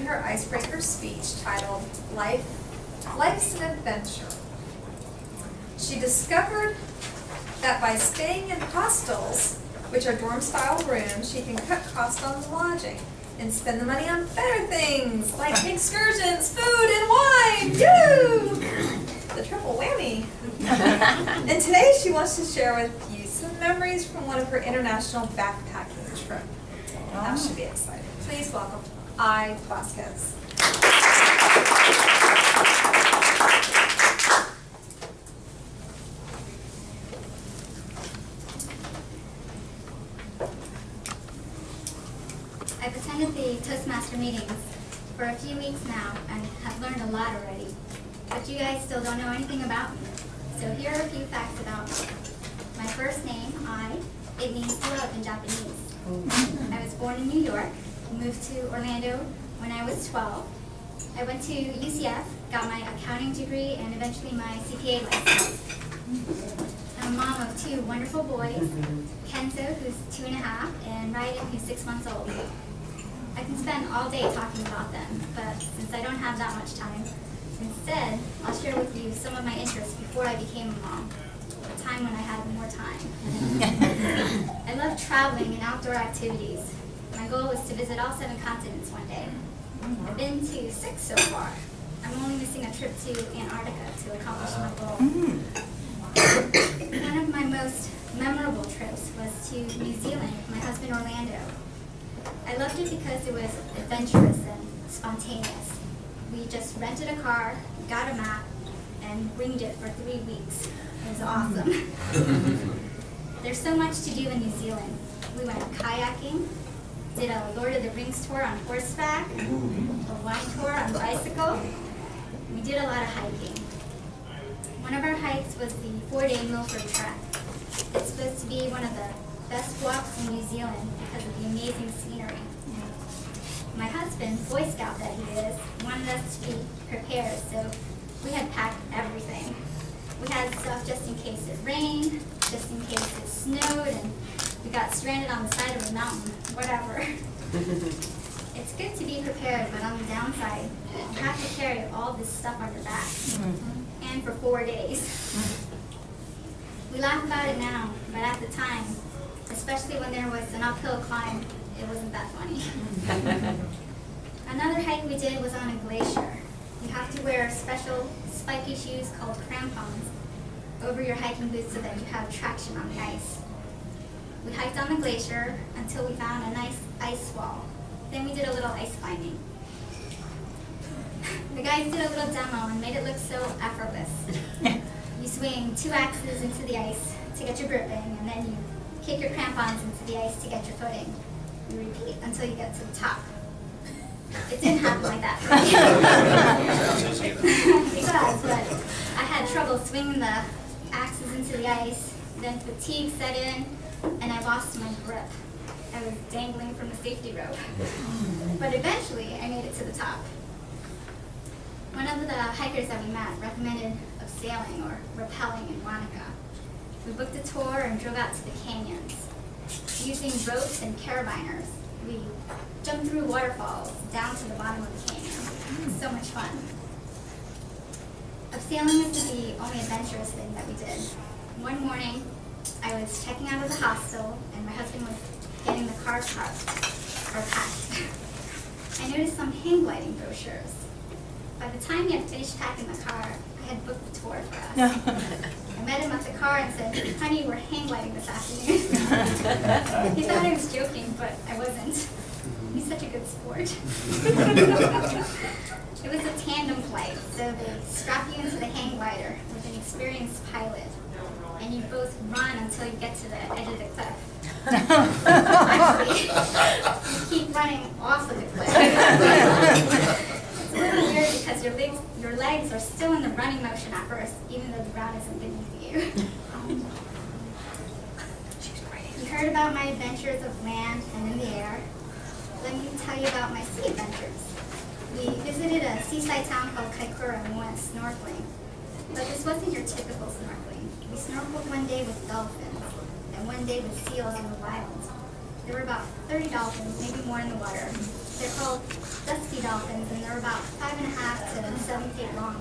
her icebreaker speech titled Life's an Adventure. She discovered that by staying in hostels, which are dorm-style rooms, she can cut costs on lodging and spend the money on better things like excursions, food, and wine. Yoo! The triple whammy. And today she wants to share with you some memories from one of her international backpacking trips. That should be exciting. Please welcome I. Vasquez. I've attended the Toastmaster meetings for a few weeks now and have learned a lot already. But you guys still don't know anything about me. So here are a few facts about me. My first name, it means love in Japanese. I was born in New York, moved to Orlando when I was 12. I went to UCF, got my accounting degree, and eventually my CPA license. I'm a mom of two wonderful boys, Kenzo, who's 2.5, and Raiden, who's 6 months old. I can spend all day talking about them, but since I don't have that much time, instead, I'll share with you some of my interests before I became a mom, a time when I had more time. I love traveling and outdoor activities. My goal was to visit all 7 continents one day. I've been to 6 so far. I'm only missing a trip to Antarctica to accomplish my goal. One of my most memorable trips was to New Zealand with my husband Orlando. I loved it because it was adventurous and spontaneous. We just rented a car, got a map, and winged it for 3 weeks. It was awesome. There's so much to do in New Zealand. We went kayaking, did a Lord of the Rings tour on horseback, a wine tour on bicycle. We did a lot of hiking. One of our hikes was the 4-day Milford Trek. It's supposed to be one of the best walks in New Zealand because of the amazing scenery. My husband, Boy Scout that he is, wanted us to be prepared, so we had packed everything. We had stuff just in case it rained, just in case it snowed, and we got stranded on the side of a mountain, whatever. It's good to be prepared, but on the downside, you have to carry all this stuff on your back, and for 4 days. We laugh about it now, but at the time, especially when there was an uphill climb, it wasn't that funny. Another hike we did was on a glacier. You have to wear special spiky shoes called crampons over your hiking boots so that you have traction on the ice. We hiked on the glacier until we found a nice ice wall. Then we did a little ice climbing. The guys did a little demo and made it look so effortless. You swing 2 axes into the ice to get your gripping, and then you kick your crampons into the ice to get your footing. You repeat until you get to the top. It didn't happen like that. It does, but I had trouble swinging the axes into the ice. Then fatigue set in, and I lost my grip. I was dangling from the safety rope. But eventually, I made it to the top. One of the hikers that we met recommended sailing or rappelling in Wanaka. We booked a tour and drove out to the canyons. Using ropes and carabiners, we jumped through waterfalls down to the bottom of the canyon. It was so much fun. Sailing isn't the only adventurous thing that we did. One morning, I was checking out of the hostel, and my husband was getting the car packed. I noticed some hang gliding brochures. By the time he had finished packing the car, I had booked the tour for us. I met him at the car and said, "Honey, we're hang gliding this afternoon." He thought I was joking, but I wasn't. He's such a good sport. It was a tandem flight, so they strap you into the hang glider with an experienced pilot, and you both run until you get to the edge of the cliff. Actually, you keep running off of the cliff. It's a little weird because your legs are still in the running motion at first, even though the ground isn't beneath you. You heard about my adventures of land and in the air. Let me tell you about my sea adventures. We visited a seaside town called Kaikoura and we went snorkeling. But this wasn't your typical snorkeling. We snorkeled one day with dolphins and one day with seals in the wild. There were about 30 dolphins, maybe more in the water. They're called dusky dolphins, and they're about 5.5 to 7 feet long.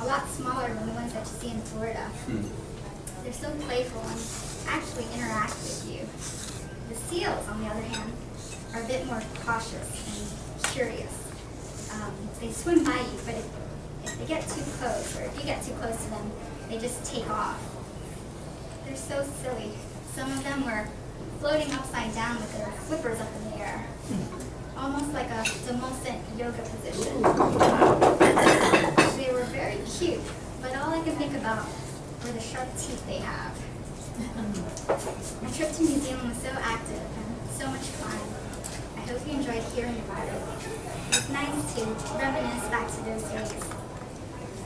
A lot smaller than the ones that you see in Florida. They're so playful and actually interact with you. The seals, on the other hand, are a bit more cautious and curious. They swim by you, but if they get too close, or if you get too close to them, they just take off. They're so silly. Some of them were floating upside down with their flippers up in the air, almost like a demulcent yoga position. They were very cute, but all I could think about were the sharp teeth they have. My trip to New Zealand was so active and so much fun. I hope you enjoyed hearing about it. It was nice to reminisce back to those days.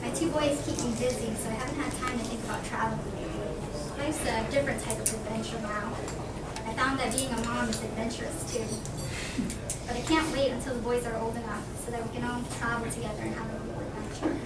My 2 boys keep me busy, so I haven't had time to think about traveling lately. Life's a different type of adventure now. I found that being a mom is adventurous too. But I can't wait until the boys are old enough so that we can all travel together and have a real adventure.